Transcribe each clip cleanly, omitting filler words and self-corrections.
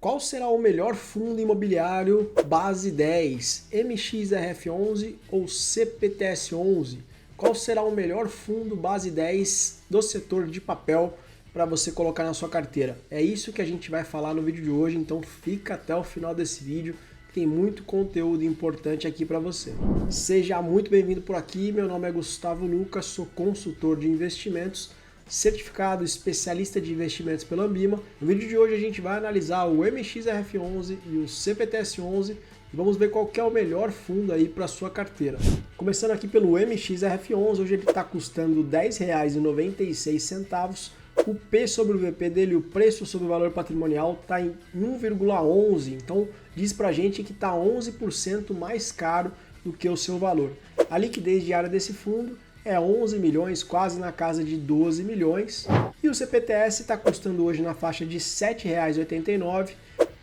Qual será o melhor fundo imobiliário base 10, MXRF11 ou CPTS11? Qual será o melhor fundo base 10 do setor de papel para você colocar na sua carteira? É isso que a gente vai falar no vídeo de hoje, então fica até o final desse vídeo, que tem muito conteúdo importante aqui para você. Seja muito bem-vindo por aqui, meu nome é Gustavo Lucas, sou consultor de investimentos, certificado especialista de investimentos pela Ambima. No vídeo de hoje a gente vai analisar o MXRF11 e o CPTS11 e vamos ver qual que é o melhor fundo aí para sua carteira. Começando aqui pelo MXRF11, hoje ele está custando R$ 10,96. O P sobre o VP dele, o preço sobre o valor patrimonial, está em 1,11, então diz pra gente que está 11% mais caro do que o seu valor. A liquidez diária desse fundo é 11 milhões, quase na casa de 12 milhões. E o CPTS está custando hoje na faixa de R$ 7,89,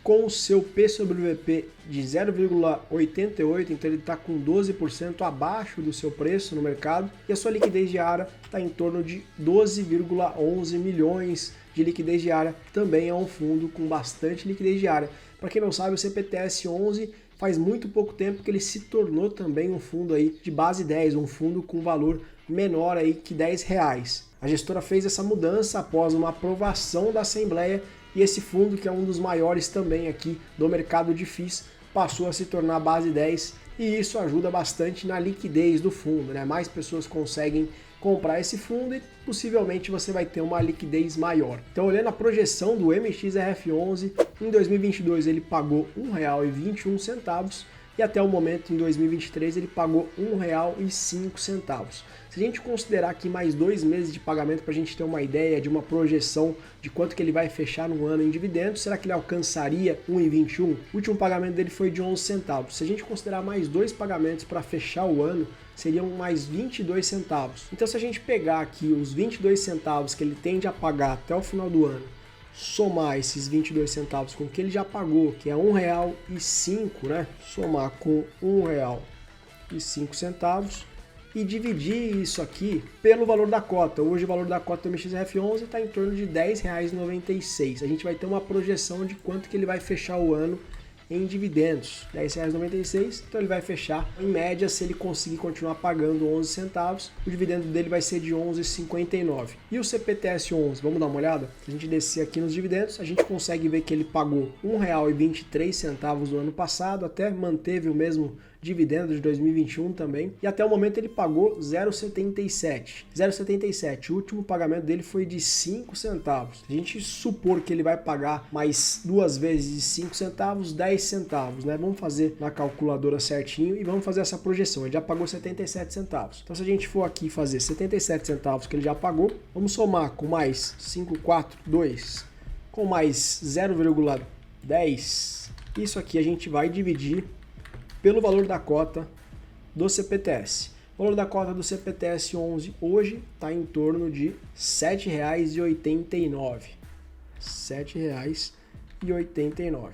com o seu P sobre o VP de 0,88, então ele está com 12% abaixo do seu preço no mercado. E a sua liquidez diária está em torno de 12,11 milhões de liquidez diária. Também é um fundo com bastante liquidez diária. Para quem não sabe, o CPTS11 faz muito pouco tempo que ele se tornou também um fundo aí de base 10, um fundo com valor menor aí que R$10. A gestora fez essa mudança após uma aprovação da Assembleia e esse fundo, que é um dos maiores também aqui do mercado de FIIs, passou a se tornar base 10 e isso ajuda bastante na liquidez do fundo, né? Mais pessoas conseguem comprar esse fundo e possivelmente você vai ter uma liquidez maior. Então, olhando a projeção do MXRF11, em 2022 ele pagou R$ 1,21 e até o momento, em 2023, ele pagou R$ 1,05. Se a gente considerar aqui mais 2 meses de pagamento para a gente ter uma ideia de uma projeção de quanto que ele vai fechar no ano em dividendos, será que ele alcançaria R$ 1,21? O último pagamento dele foi de 11 centavos. Se a gente considerar mais 2 pagamentos para fechar o ano, seriam mais 22 centavos. Então, se a gente pegar aqui os 22 centavos que ele tende a pagar até o final do ano, somar esses 22 centavos com o que ele já pagou, que é R$ 1,05, né? Somar com R$ 1,05 e dividir isso aqui pelo valor da cota. Hoje o valor da cota do MXRF11 está em torno de R$ 10,96. A gente vai ter uma projeção de quanto que ele vai fechar o ano em dividendos, R$ 10,96, então ele vai fechar, em média, se ele conseguir continuar pagando 11 centavos, o dividendo dele vai ser de 11,59. E o CPTS11, vamos dar uma olhada? Se a gente descer aqui nos dividendos, a gente consegue ver que ele pagou R$ 1,23 no ano passado, até manteve o mesmo dividendo de 2021 também, e até o momento ele pagou 0,77. 0,77, o último pagamento dele foi de 5 centavos. Se a gente supor que ele vai pagar mais 2 vezes de 5 centavos, 10 centavos, né? Vamos fazer na calculadora certinho e vamos fazer essa projeção. Ele já pagou 77 centavos. Então, se a gente for aqui fazer 77 centavos que ele já pagou, vamos somar com mais 542, com mais 0,10. Isso aqui a gente vai dividir pelo valor da cota do CPTS. O valor da cota do CPTS 11 hoje está em torno de R$ 7,89. R$ 7,89.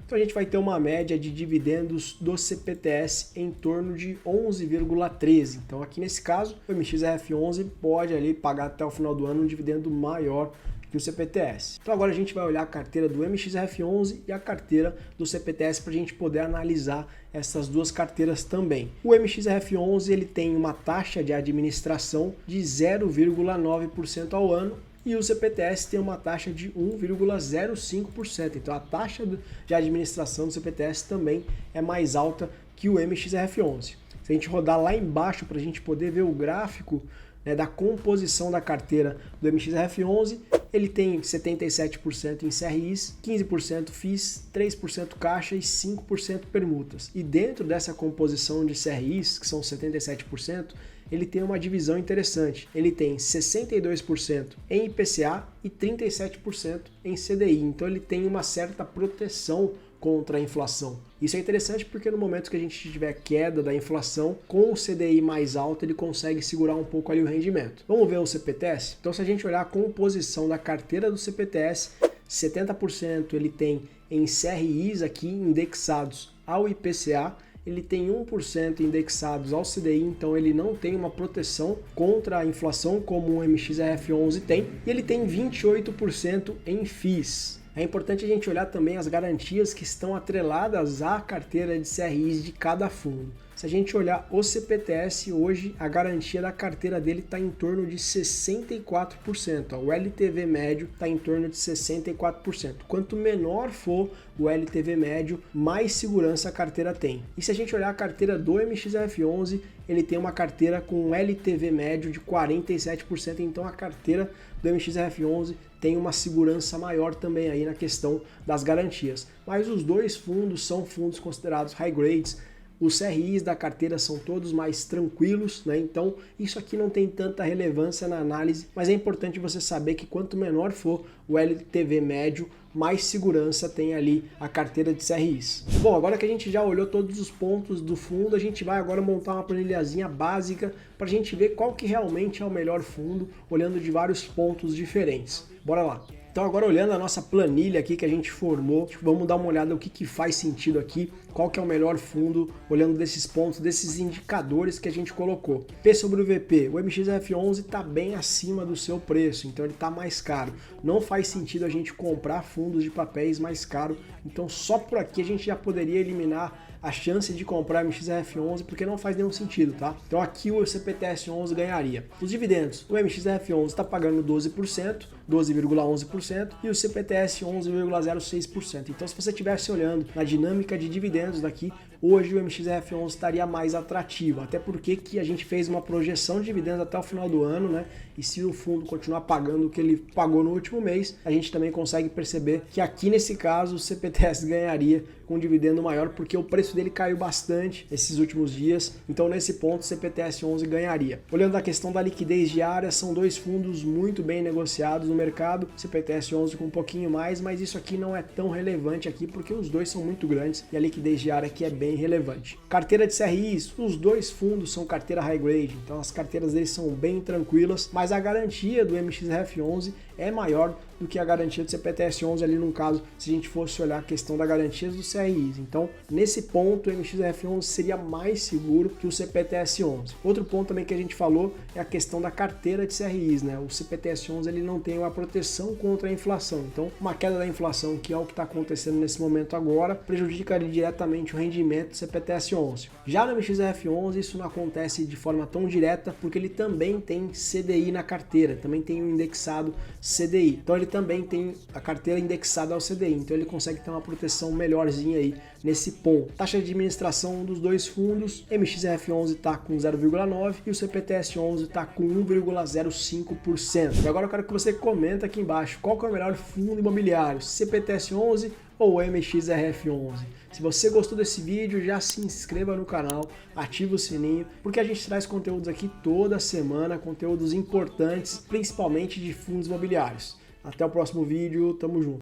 Então a gente vai ter uma média de dividendos do CPTS em torno de 11,13. Então aqui nesse caso, o MXRF11 pode ali pagar até o final do ano um dividendo maior que o CPTS. Então agora a gente vai olhar a carteira do MXRF11 e a carteira do CPTS para a gente poder analisar essas duas carteiras também. O MXRF11 ele tem uma taxa de administração de 0,9% ao ano e o CPTS tem uma taxa de 1,05%. Então a taxa de administração do CPTS também é mais alta que o MXRF11. Se a gente rodar lá embaixo para a gente poder ver o gráfico, né, da composição da carteira do MXRF11, ele tem 77% em CRIs, 15% FIIs, 3% caixa e 5% permutas. E dentro dessa composição de CRIs, que são 77%, ele tem uma divisão interessante. Ele tem 62% em IPCA e 37% em CDI. Então ele tem uma certa proteção contra a inflação. Isso é interessante porque no momento que a gente tiver queda da inflação, com o CDI mais alto, ele consegue segurar um pouco ali o rendimento. Vamos ver o CPTS? Então, se a gente olhar a composição da carteira do CPTS, 70% ele tem em CRIs aqui indexados ao IPCA, ele tem 1% indexados ao CDI, então ele não tem uma proteção contra a inflação como o MXRF11 tem, e ele tem 28% em FIIs. É importante a gente olhar também as garantias que estão atreladas à carteira de CRIs de cada fundo. Se a gente olhar o CPTS hoje, a garantia da carteira dele está em torno de 64%. O LTV médio está em torno de 64%. Quanto menor for o LTV médio, mais segurança a carteira tem. E se a gente olhar a carteira do MXRF11, ele tem uma carteira com um LTV médio de 47%. Então a carteira do MXRF11 tem uma segurança maior também aí na questão das garantias. Mas os dois fundos são fundos considerados high grades. Os CRIs da carteira são todos mais tranquilos, né? Então isso aqui não tem tanta relevância na análise, mas é importante você saber que quanto menor for o LTV médio, mais segurança tem ali a carteira de CRIs. Bom, agora que a gente já olhou todos os pontos do fundo, a gente vai agora montar uma planilhazinha básica para a gente ver qual que realmente é o melhor fundo, olhando de vários pontos diferentes. Bora lá! Então agora olhando a nossa planilha aqui que a gente formou, vamos dar uma olhada no que faz sentido aqui, qual que é o melhor fundo, olhando desses pontos, desses indicadores que a gente colocou. P sobre o VP, o MXRF11 está bem acima do seu preço, então ele está mais caro. Não faz sentido a gente comprar fundos de papéis mais caros, então só por aqui a gente já poderia eliminar a chance de comprar MXRF11, porque não faz nenhum sentido, tá? Então aqui o CPTS11 ganharia. Os dividendos, o MXRF11 está pagando 12%, 12,11% e o CPTS 11,06%. Então se você estivesse olhando na dinâmica de dividendos daqui, hoje o MXRF11 estaria mais atrativo, até porque que a gente fez uma projeção de dividendos até o final do ano, né? E se o fundo continuar pagando o que ele pagou no último mês, a gente também consegue perceber que aqui nesse caso o CPTS ganharia com um dividendo maior, porque o preço dele caiu bastante esses últimos dias, então nesse ponto o CPTS 11 ganharia. Olhando a questão da liquidez diária, são dois fundos muito bem negociados no mercado, CPTS 11 com um pouquinho mais, mas isso aqui não é tão relevante aqui, porque os dois são muito grandes e a liquidez diária aqui é bem relevante. Carteira de CRIs, os dois fundos são carteira high grade, então as carteiras deles são bem tranquilas, mas a garantia do MXRF11 é maior do que a garantia do CPTS 11 ali no caso, se a gente fosse olhar a questão da garantia dos CRIs. Então, nesse ponto, o MXRF11 seria mais seguro que o CPTS 11. Outro ponto também que a gente falou é a questão da carteira de CRIs, né? O CPTS 11 ele não tem uma proteção contra a inflação. Então, uma queda da inflação, que é o que está acontecendo nesse momento agora, prejudicaria diretamente o rendimento do CPTS 11. Já no MXRF11, isso não acontece de forma tão direta, porque ele também tem CDI na carteira, também tem um indexado CDI. Então, ele também tem a carteira indexada ao CDI, então ele consegue ter uma proteção melhorzinha aí nesse ponto. Taxa de administração dos dois fundos, MXRF11 está com 0,9% e o CPTS 11 está com 1,05%. E agora eu quero que você comenta aqui embaixo qual que é o melhor fundo imobiliário, CPTS 11 ou MXRF11. Se você gostou desse vídeo, já se inscreva no canal, ativa o sininho, porque a gente traz conteúdos aqui toda semana, conteúdos importantes, principalmente de fundos imobiliários. Até o próximo vídeo, tamo junto!